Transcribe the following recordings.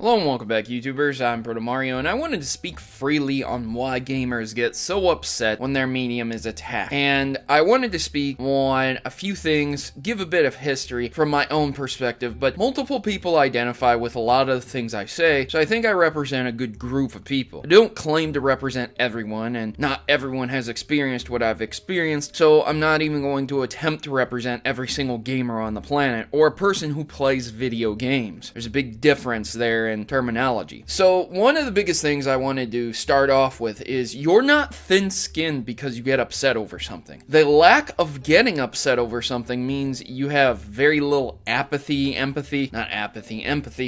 Hello and welcome back, YouTubers. I'm Protomario, and I wanted to speak freely on why gamers get so upset when their medium is attacked. And I wanted to speak on a few things, give a bit of history from my own perspective, but multiple people identify with a lot of the things I say, so I think I represent a good group of people. I don't claim to represent everyone, and not everyone has experienced what I've experienced, so I'm not even going to attempt to represent every single gamer on the planet, or a person who plays video games. There's a big difference there in terminology. So one of the biggest things I wanted to start off with is you're not thin-skinned because you get upset over something. The lack of getting upset over something means you have very little empathy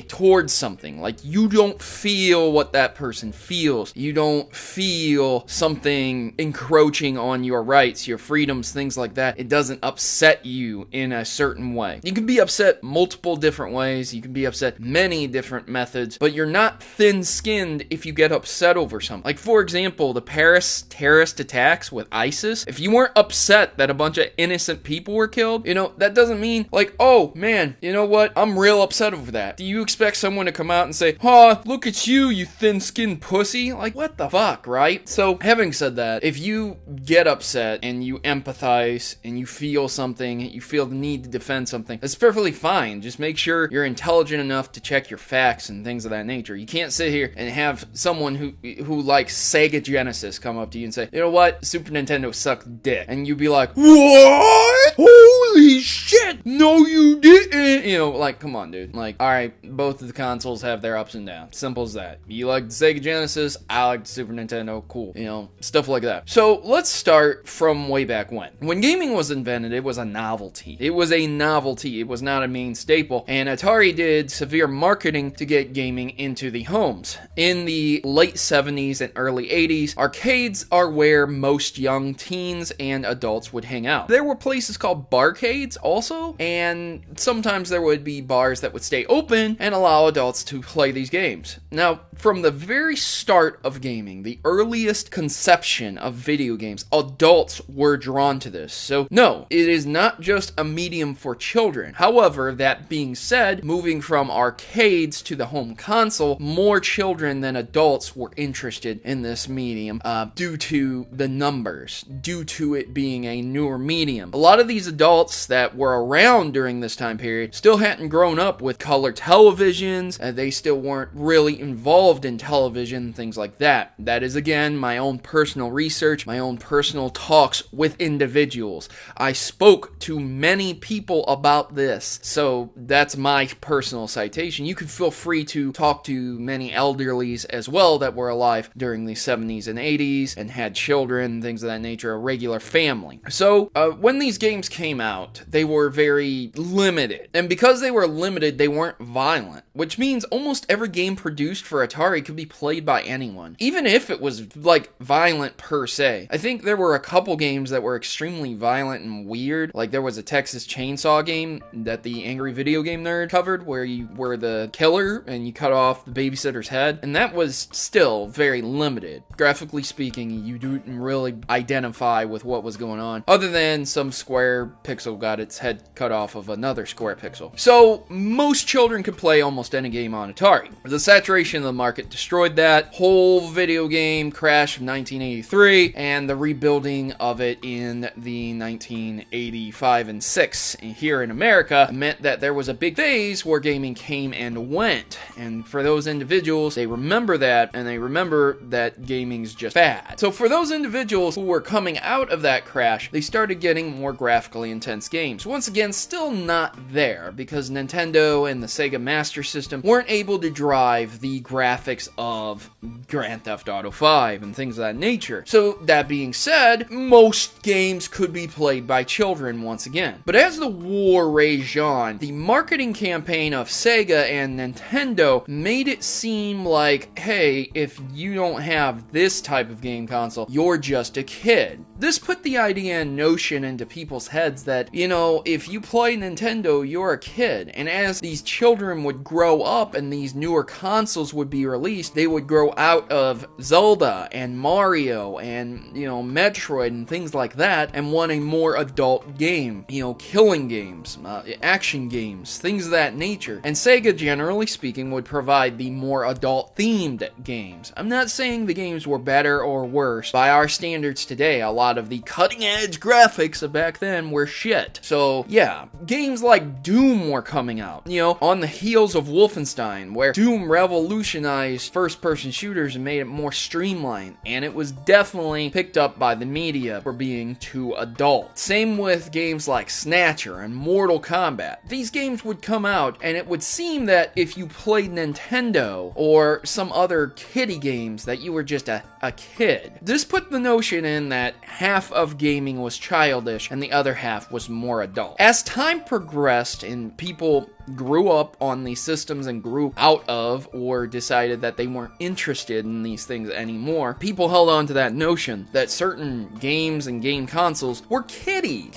towards something. Like, you don't feel what that person feels. You don't feel something encroaching on your rights, your freedoms, things like that. It doesn't upset you in a certain way. You can be upset multiple different ways. You can be upset many different methods, but you're not thin-skinned if you get upset over something. Like, for example, the Paris terrorist attacks with ISIS. If you weren't upset that a bunch of innocent people were killed, that doesn't mean, like, oh, man, you know what? I'm real upset over that. Do you expect someone to come out and say, huh, look at you, you thin-skinned pussy? Like, what the fuck, right? So, having said that, if you get upset and you empathize and you feel something, you feel the need to defend something, that's perfectly fine. Just make sure you're intelligent enough to check your facts and things of that nature. You can't sit here and have someone who likes Sega Genesis come up to you and say, you know what, Super Nintendo sucked dick. And you'd be like, what? Holy shit! No, you didn't! Like, come on, dude. Like, alright, both of the consoles have their ups and downs. Simple as that. You like the Sega Genesis, I like the Super Nintendo, cool. Stuff like that. So, let's start from way back when. When gaming was invented, it was a novelty. It was a novelty. It was not a main staple. And Atari did severe marketing to get gaming into the homes. In the late 70s and early 80s, arcades are where most young teens and adults would hang out. There were places called barcades also, and sometimes there would be bars that would stay open and allow adults to play these games. Now, from the very start of gaming, the earliest conception of video games, adults were drawn to this. So, no, it is not just a medium for children. However, that being said, moving from arcades to the home console, more children than adults were interested in this medium due to the numbers, due to it being a newer medium. A lot of these adults that were around during this time period still hadn't grown up with color televisions, and they still weren't really involved in television, things like that. That is, again, my own personal research, my own personal talks with individuals. I spoke to many people about this, so that's my personal citation. You can feel free to talk to many elderlies as well that were alive during the 70s and 80s and had children, things of that nature, a regular family. So, when these games came out, they were very limited. And because they were limited, they weren't violent, which means almost every game produced for Atari could be played by anyone, even if it was, like, violent per se. I think there were a couple games that were extremely violent and weird. Like, there was a Texas Chainsaw game that the Angry Video Game Nerd covered, where you were the killer and you cut off the babysitter's head, and that was still very limited. Graphically speaking, you didn't really identify with what was going on, other than some square pixel got its head cut off of another square pixel. So, most children could play almost any game on Atari. The saturation of the market destroyed that. Whole video game crash of 1983, and the rebuilding of it in the 1985 and 6 here in America meant that there was a big phase where gaming came and went. And for those individuals, they remember that, and they remember that gaming's just bad. So for those individuals who were coming out of that crash, they started getting more graphically intense games. Once again, still not there, because Nintendo and the Sega Master System weren't able to drive the graphics of Grand Theft Auto 5 and things of that nature. So that being said, most games could be played by children once again. But as the war raged on, the marketing campaign of Sega and Nintendo made it seem like, hey, if you don't have this type of game console, you're just a kid. This put the idea and notion into people's heads that, if you play Nintendo, you're a kid. And as these children would grow up and these newer consoles would be released, they would grow out of Zelda and Mario and, Metroid and things like that and want a more adult game. Killing games, action games, things of that nature. And Sega, generally speaking, would provide the more adult-themed games. I'm not saying the games were better or worse. By our standards today, a lot of the cutting-edge graphics of back then were shit. So, yeah, games like Doom were coming out, you know, on the heels of Wolfenstein, where Doom revolutionized first-person shooters and made it more streamlined, and it was definitely picked up by the media for being too adult. Same with games like Snatcher and Mortal Kombat. These games would come out, and it would seem that if you played Nintendo or some other kiddie games, that you were just a kid. This put the notion in that half of gaming was childish and the other half was more adult. As time progressed and people grew up on these systems and grew out of or decided that they weren't interested in these things anymore, people held on to that notion that certain games and game consoles were kiddie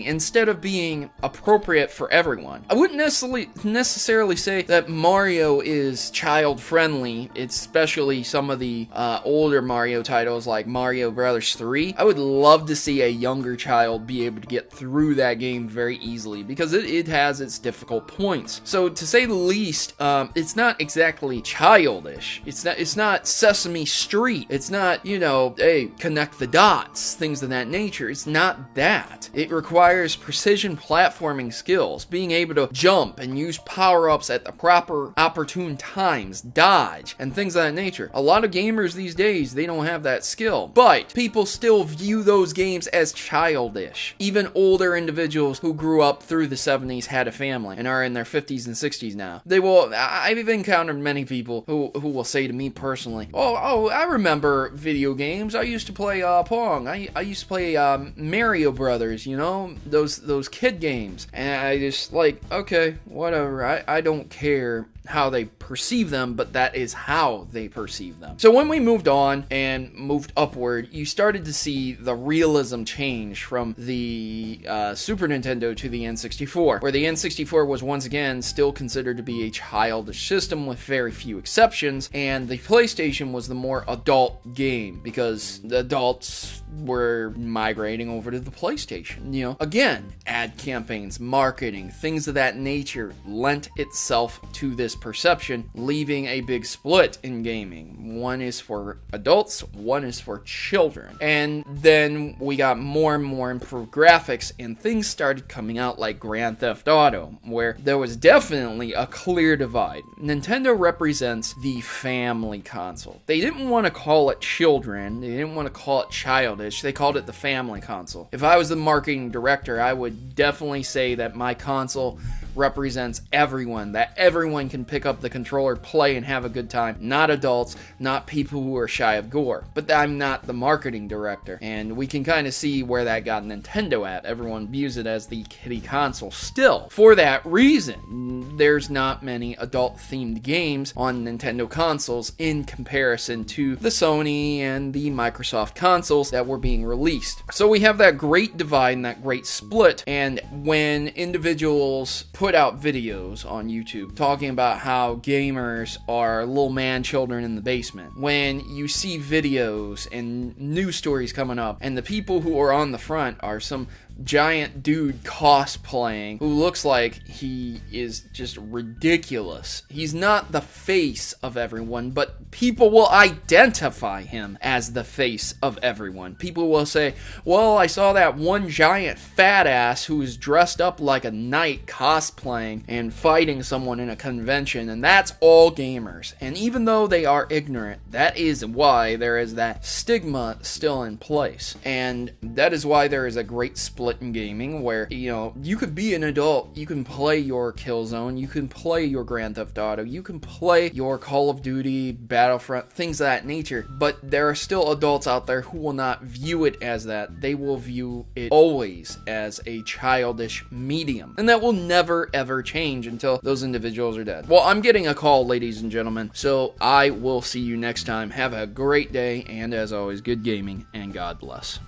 instead of being appropriate for everyone. I wouldn't necessarily say that Mario is child friendly, especially some of the older Mario titles like Mario Brothers 3. I would love to see a younger child be able to get through that game very easily because it has its difficult points. So to say the least, it's not exactly childish. It's not Sesame Street. It's not, you know, hey, connect the dots, things of that nature. It's not that. It requires precision platforming skills, being able to jump and use power-ups at the proper opportune times, dodge, and things of that nature. A lot of gamers these days, they don't have that skill, but people still view those games as childish. Even older individuals who grew up through the 70s, had a family, and are in their 50s and 60s now. I've even encountered many people who will say to me personally, oh, I remember video games. I used to play Pong. I used to play Mario Brothers, you know, those kid games. And I just like, okay, whatever. I don't care how they perceive them, but that is how they perceive them. So when we moved on and moved upward, you started to see the realism change from the Super Nintendo to the N64, where the N64 was once again still considered to be a childish system with very few exceptions, and the PlayStation was the more adult game because the adults were migrating over to the PlayStation. You know, again, ad campaigns, marketing, things of that nature lent itself to this perception, leaving a big split in gaming. One is for adults, one is for children. And then we got more and more improved graphics, and things started coming out like Grand Theft Auto, where there was definitely a clear divide. Nintendo represents the family console. They didn't want to call it children, they didn't want to call it childish, they called it the family console. If I was the marketing director, I would definitely say that my console represents everyone, that everyone can pick up the controller, play, and have a good time. Not adults, not people who are shy of gore. But I'm not the marketing director, and we can kind of see where that got Nintendo at. Everyone views it as the kiddie console. Still, for that reason, there's not many adult-themed games on Nintendo consoles in comparison to the Sony and the Microsoft consoles that were being released. So we have that great divide and that great split, and when individuals put out videos on YouTube talking about how gamers are little man children in the basement, when you see videos and news stories coming up and the people who are on the front are some giant dude cosplaying who looks like he is just ridiculous. He's not the face of everyone, but people will identify him as the face of everyone. People will say, well, I saw that one giant fat ass who is dressed up like a knight cosplaying and fighting someone in a convention, and that's all gamers. And even though they are ignorant, that is why there is that stigma still in place. And that is why there is a great split in gaming where, you know, you could be an adult, you can play your Killzone, you can play your Grand Theft Auto, you can play your Call of Duty, Battlefront, things of that nature, but there are still adults out there who will not view it as that. They will view it always as a childish medium, and that will never ever change until those individuals are dead. Well, I'm getting a call, ladies and gentlemen, so I will see you next time. Have a great day, and as always, good gaming, and God bless.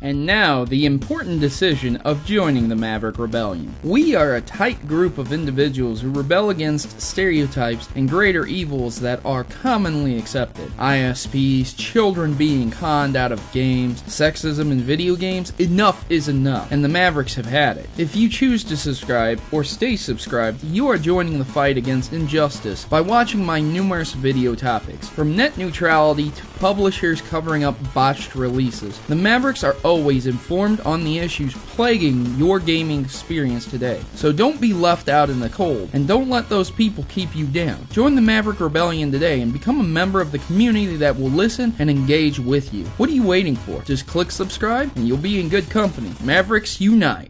And now, the important decision of joining the Maverick Rebellion. We are a tight group of individuals who rebel against stereotypes and greater evils that are commonly accepted. ISPs, children being conned out of games, sexism in video games, enough is enough, and the Mavericks have had it. If you choose to subscribe, or stay subscribed, you are joining the fight against injustice by watching my numerous video topics. From net neutrality to publishers covering up botched releases, the Mavericks are always informed on the issues plaguing your gaming experience today. So don't be left out in the cold, and don't let those people keep you down. Join the Maverick Rebellion today and become a member of the community that will listen and engage with you. What are you waiting for? Just click subscribe and you'll be in good company. Mavericks unite!